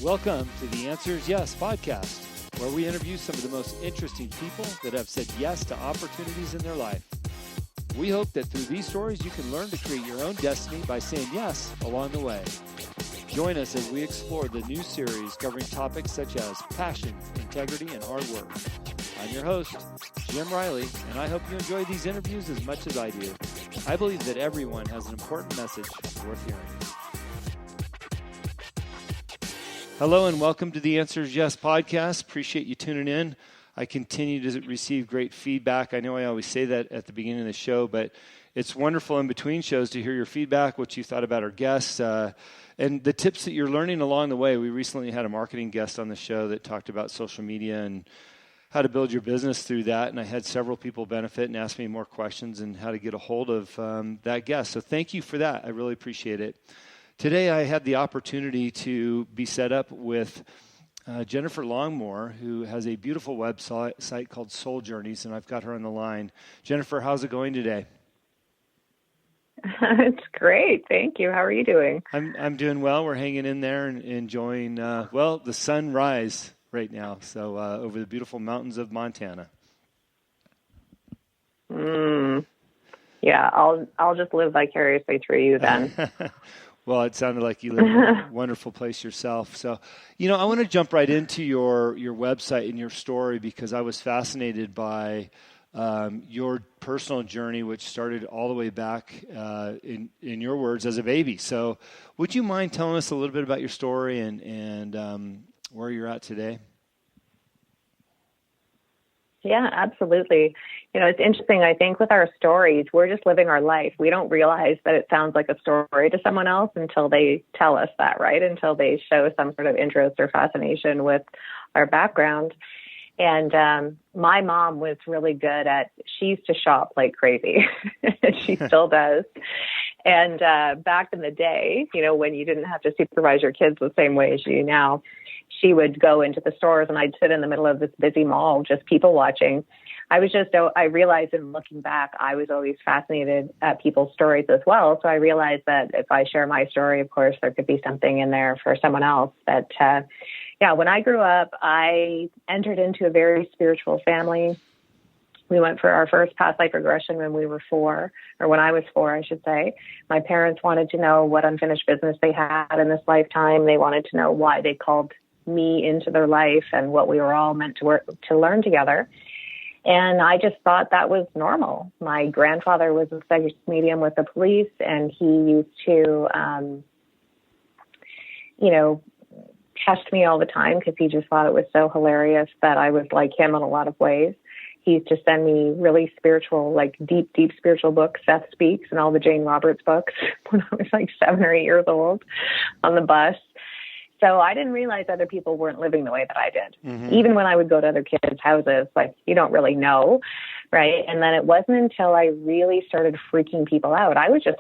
Welcome to the Answer is Yes podcast, where we interview some of the most interesting people that have said yes to opportunities in their life. We hope that through these stories, you can learn to create your own destiny by saying yes along the way. Join us as we explore the new series covering topics such as passion, integrity, and hard work. I'm your host, Jim Riley, and I hope you enjoy these interviews as much as I do. I believe that everyone has an important message worth hearing. Hello and welcome to the Answer is Yes podcast. Appreciate you tuning in. I continue to receive great feedback. I know I always say that at the beginning of the show, but it's wonderful in between shows to hear your feedback, what you thought about our guests, and the tips that you're learning along the way. We recently had a marketing guest on the show that talked about social media and how to build your business through that, and I had several people benefit and ask me more questions and how to get a hold of that guest. So thank you for that. I really appreciate it. Today I had the opportunity to be set up with Jennifer Longmore, who has a beautiful website called Soul Journeys, and I've got her on the line. Jennifer, how's it going today? It's great. Thank you. How are you doing? I'm doing well. We're hanging in there and enjoying, the sunrise right now, so over the beautiful mountains of Montana. Yeah, I'll just live vicariously through you then. Well, it sounded like you live in a wonderful place yourself. So, I want to jump right into your website and your story because I was fascinated by your personal journey, which started all the way back, in your words, as a baby. So would you mind telling us a little bit about your story and where you're at today? Yeah, absolutely. It's interesting. I think with our stories, we're just living our life. We don't realize that it sounds like a story to someone else until they tell us that, right? Until they show some sort of interest or fascination with our background. And my mom was really good she used to shop like crazy. She still does. And back in the day, when you didn't have to supervise your kids the same way as you do now, she would go into the stores and I'd sit in the middle of this busy mall, just people watching. I realized in looking back, I was always fascinated at people's stories as well. So I realized that if I share my story, of course, there could be something in there for someone else. But when I grew up, I entered into a very spiritual family. We went for our first past life regression when we were 4, or when I was 4, I should say. My parents wanted to know what unfinished business they had in this lifetime. They wanted to know why they called me into their life and what we were all meant to learn together. And I just thought that was normal. My grandfather was a psychic medium with the police, and he used to, test me all the time because he just thought it was so hilarious that I was like him in a lot of ways. He used to send me really spiritual, like deep spiritual books, Seth Speaks and all the Jane Roberts books when I was like 7 or 8 years old on the bus. So I didn't realize other people weren't living the way that I did. Mm-hmm. Even when I would go to other kids' houses, like you don't really know, right? And then it wasn't until I really started freaking people out. I was just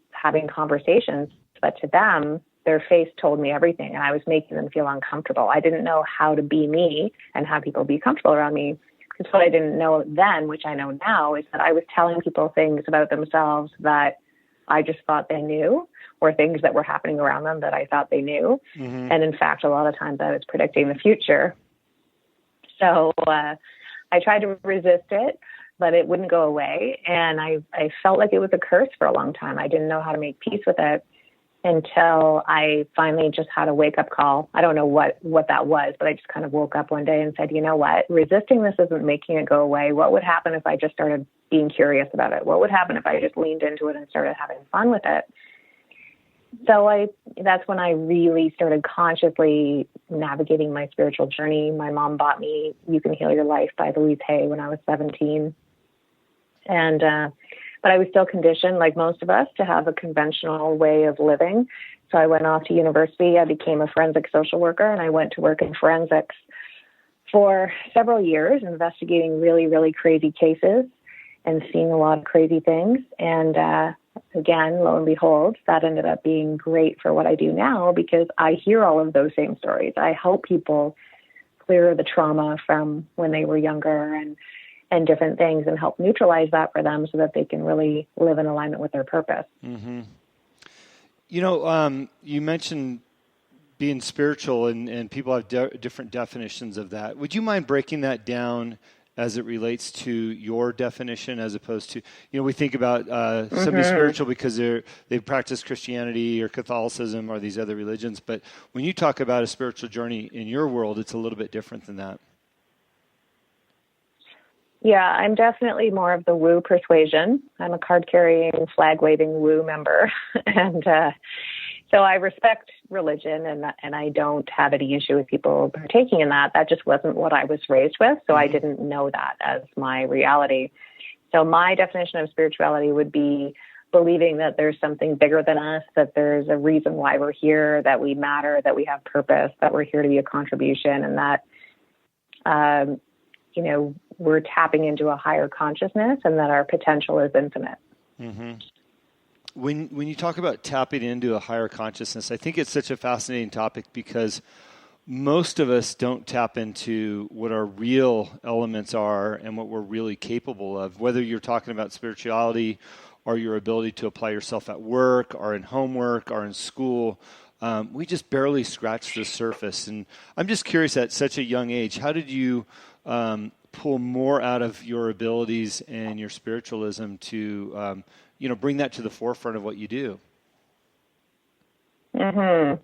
having conversations, but to them, their face told me everything, and I was making them feel uncomfortable. I didn't know how to be me and have people be comfortable around me. Because what I didn't know then, which I know now, is that I was telling people things about themselves that I just thought they knew, or things that were happening around them that I thought they knew. Mm-hmm. And in fact, a lot of times I was predicting the future. So I tried to resist it, but it wouldn't go away. And I felt like it was a curse for a long time. I didn't know how to make peace with it until I finally just had a wake-up call. I don't know what that was, but I just kind of woke up one day and said, you know what? Resisting this isn't making it go away. What would happen if I just started being curious about it? What would happen if I just leaned into it and started having fun with it? So that's when I really started consciously navigating my spiritual journey. My mom bought me You Can Heal Your Life by Louise Hay when I was 17. But I was still conditioned, like most of us, to have a conventional way of living. So I went off to university. I became a forensic social worker, and I went to work in forensics for several years, investigating really, really crazy cases and seeing a lot of crazy things. And again, lo and behold, that ended up being great for what I do now because I hear all of those same stories. I help people clear the trauma from when they were younger and different things and help neutralize that for them so that they can really live in alignment with their purpose. Mm-hmm. You mentioned being spiritual, and people have different definitions of that. Would you mind breaking that down as it relates to your definition, as opposed to, we think about somebody spiritual because they've practiced Christianity or Catholicism or these other religions, but when you talk about a spiritual journey in your world, it's a little bit different than that. Yeah, I'm definitely more of the woo persuasion. I'm a card-carrying, flag-waving woo member. And so I respect religion, and I don't have any issue with people partaking in that. That just wasn't what I was raised with, so I didn't know that as my reality. So my definition of spirituality would be believing that there's something bigger than us, that there's a reason why we're here, that we matter, that we have purpose, that we're here to be a contribution, and that we're tapping into a higher consciousness and that our potential is infinite. Mm-hmm. When you talk about tapping into a higher consciousness, I think it's such a fascinating topic because most of us don't tap into what our real elements are and what we're really capable of, whether you're talking about spirituality or your ability to apply yourself at work or in homework or in school. We just barely scratch the surface. And I'm just curious, at such a young age, how did you pull more out of your abilities and your spiritualism to, bring that to the forefront of what you do? Mm-hmm.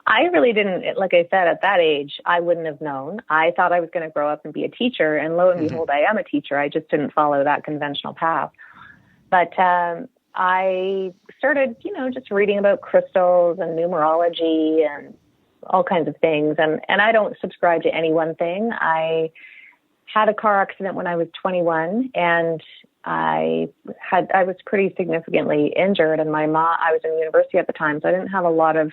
I really didn't, like I said, at that age, I wouldn't have known. I thought I was going to grow up and be a teacher, and lo and behold, I am a teacher. I just didn't follow that conventional path. But I started, just reading about crystals and numerology and all kinds of things. And I don't subscribe to any one thing. I had a car accident when I was 21, and I was pretty significantly injured, and I was in university at the time, so I didn't have a lot of,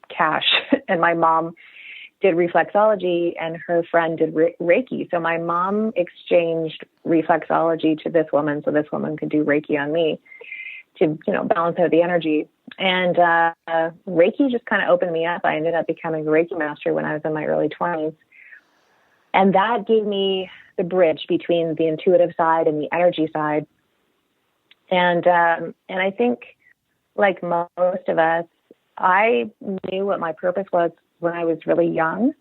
cash. And my mom did reflexology, and her friend did Reiki. So my mom exchanged reflexology to this woman, so this woman could do Reiki on me to, balance out the energy. And Reiki just kind of opened me up. I ended up becoming a Reiki master when I was in my early 20s. And that gave me the bridge between the intuitive side and the energy side. And I think, like most of us, I knew what my purpose was when I was really young,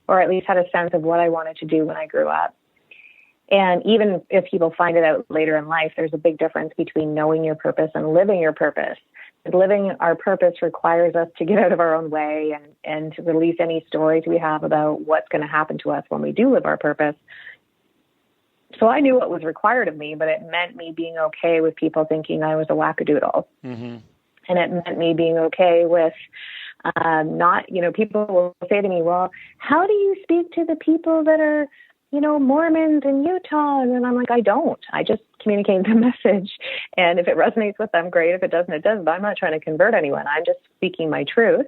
or at least had a sense of what I wanted to do when I grew up. And even if people find it out later in life, there's a big difference between knowing your purpose and living your purpose. Living our purpose requires us to get out of our own way and to release any stories we have about what's going to happen to us when we do live our purpose. So I knew what was required of me, but it meant me being okay with people thinking I was a wackadoodle. Mm-hmm. And it meant me being okay with people will say to me, well, how do you speak to the people that are, Mormons in Utah? And I'm like, I don't. I just communicate the message. And if it resonates with them, great. If it doesn't, it doesn't. But I'm not trying to convert anyone. I'm just speaking my truth.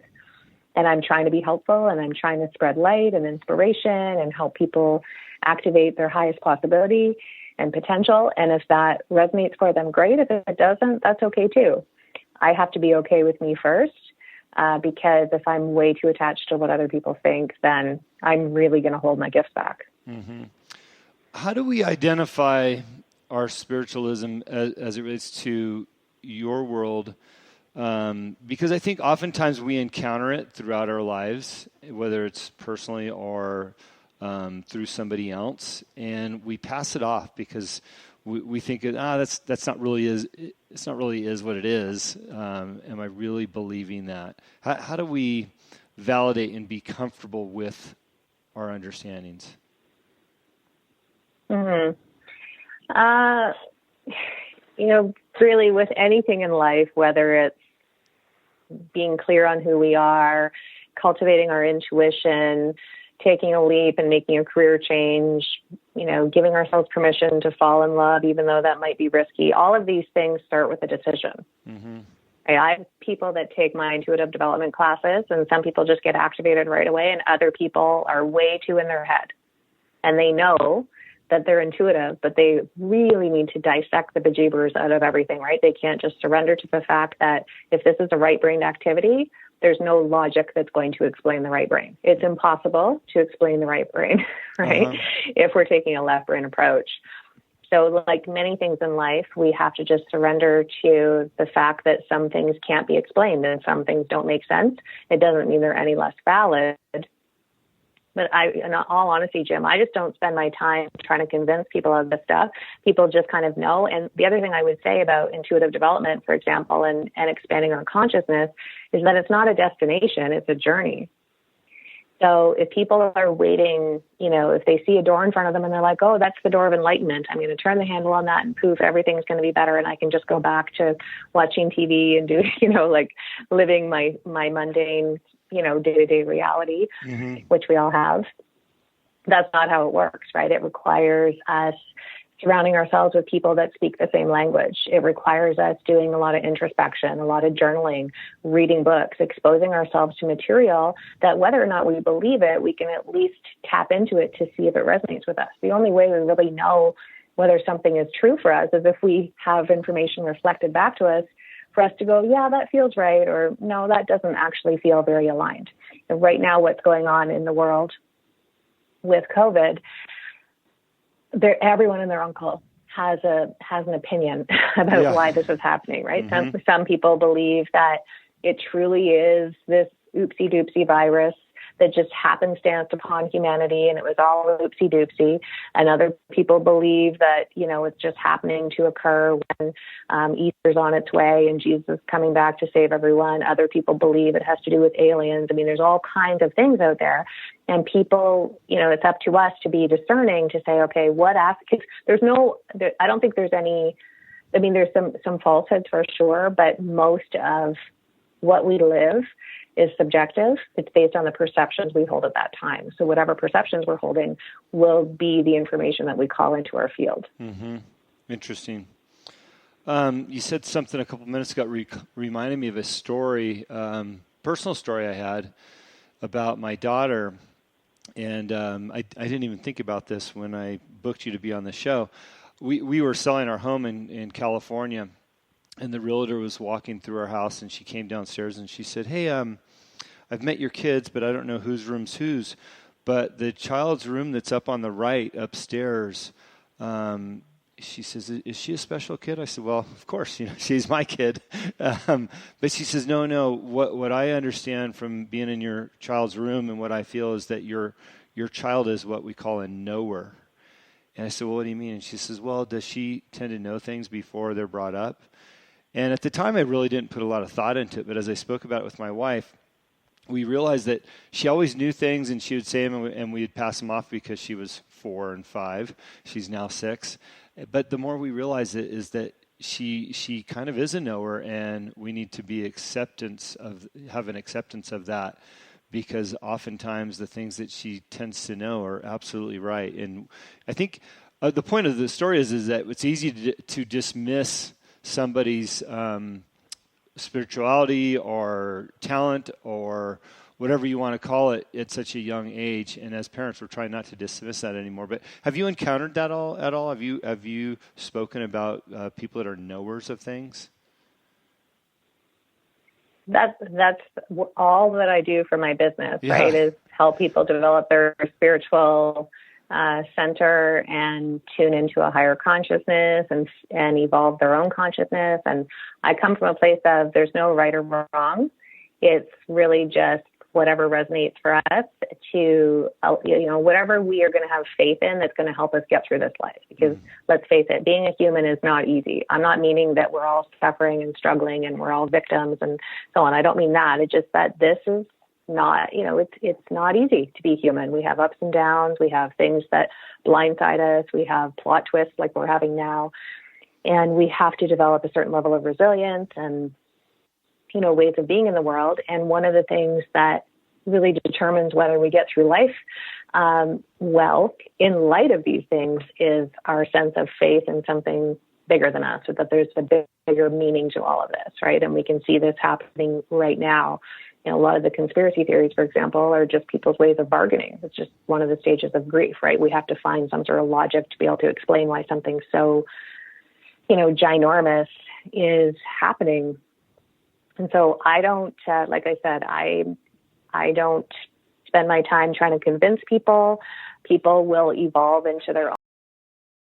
And I'm trying to be helpful, and I'm trying to spread light and inspiration and help people activate their highest possibility and potential. And if that resonates for them, great. If it doesn't, that's okay too. I have to be okay with me first, because if I'm way too attached to what other people think, then I'm really going to hold my gifts back. Mm-hmm. How do we identify our spiritualism as it relates to your world? Because I think oftentimes we encounter it throughout our lives, whether it's personally or through somebody else, and we pass it off because we think that's not really is. It's not really is what it is. Am I really believing that? How do we validate and be comfortable with our understandings? Mm-hmm. Really with anything in life, whether it's being clear on who we are, cultivating our intuition, taking a leap and making a career change, giving ourselves permission to fall in love, even though that might be risky. All of these things start with a decision. Mm-hmm. I have people that take my intuitive development classes, and some people just get activated right away, and other people are way too in their head. And they know that they're intuitive, but they really need to dissect the bejeebers out of everything, right? They can't just surrender to the fact that if this is a right brain activity, there's no logic that's going to explain the right brain. It's impossible to explain the right brain, right? Uh-huh. If we're taking a left brain approach. So like many things in life, we have to just surrender to the fact that some things can't be explained and some things don't make sense. It doesn't mean they're any less valid. But in all honesty, Jim, I just don't spend my time trying to convince people of this stuff. People just kind of know. And the other thing I would say about intuitive development, for example, and expanding our consciousness is that it's not a destination, it's a journey. So if people are waiting, if they see a door in front of them and they're like, oh, that's the door of enlightenment, I'm going to turn the handle on that and poof, everything's going to be better. And I can just go back to watching TV and do, like living my mundane, day-to-day reality, which we all have. That's not how it works, right? It requires us surrounding ourselves with people that speak the same language. It requires us doing a lot of introspection, a lot of journaling, reading books, exposing ourselves to material that whether or not we believe it, we can at least tap into it to see if it resonates with us. The only way we really know whether something is true for us is if we have information reflected back to us for us to go, yeah, that feels right, or no, that doesn't actually feel very aligned. And right now, what's going on in the world with COVID, everyone and their uncle has an opinion about why this is happening, right? Some people believe that it truly is this oopsie doopsie virus that just happenstanced upon humanity and it was all oopsie doopsie. And other people believe that, it's just happening to occur when Easter's on its way and Jesus is coming back to save everyone. Other people believe it has to do with aliens. I mean, there's all kinds of things out there. And people, it's up to us to be discerning to say, okay, I don't think there's any, there's some falsehoods for sure, but most of what we live is subjective. It's based on the perceptions we hold at that time. So whatever perceptions we're holding will be the information that we call into our field. Mm-hmm. Interesting. You said something a couple minutes ago reminded me of a story, personal story I had about my daughter. And I didn't even think about this when I booked you to be on the show. We were selling our home in California, and the realtor was walking through our house, and she came downstairs, and she said, hey, I've met your kids, but I don't know whose room's whose. But the child's room that's up on the right upstairs, she says, is she a special kid? I said, well, of course, she's my kid. But she says, no, what I understand from being in your child's room and what I feel is that your child is what we call a knower. And I said, well, what do you mean? And she says, well, does she tend to know things before they're brought up? And at the time, I really didn't put a lot of thought into it. But as I spoke about it with my wife, we realized that she always knew things, and she would say them, and we'd pass them off because she was 4 and 5. She's now 6. But the more we realize it is that she kind of is a knower, and we need to have an acceptance of that, because oftentimes the things that she tends to know are absolutely right. And I think the point of the story is that it's easy to dismiss somebody's spirituality or talent or whatever you want to call it at such a young age. And as parents, we're trying not to dismiss that anymore. But have you encountered that at all? Have you spoken about people that are knowers of things? That's all that I do for my business, right? Is help people develop their spiritual center and tune into a higher consciousness and evolve their own consciousness. And I come from a place of there's no right or wrong. It's really just whatever resonates for us to, whatever we are going to have faith in that's going to help us get through this life. Because let's face it, being a human is not easy. I'm not meaning that we're all suffering and struggling and we're all victims and so on. I don't mean that. It's just that this is not, it's not easy to be human. We have ups and downs. We have things that blindside us. We have plot twists like we're having now. And we have to develop a certain level of resilience and, ways of being in the world. And one of the things that really determines whether we get through life well, in light of these things, is our sense of faith in something bigger than us, or that there's a bigger meaning to all of this, right? And we can see this happening right now. A lot of the conspiracy theories, for example, are just people's ways of bargaining. It's just one of the stages of grief, right? We have to find some sort of logic to be able to explain why something so, ginormous is happening. And so I don't, like I said, I don't spend my time trying to convince people. People will evolve into their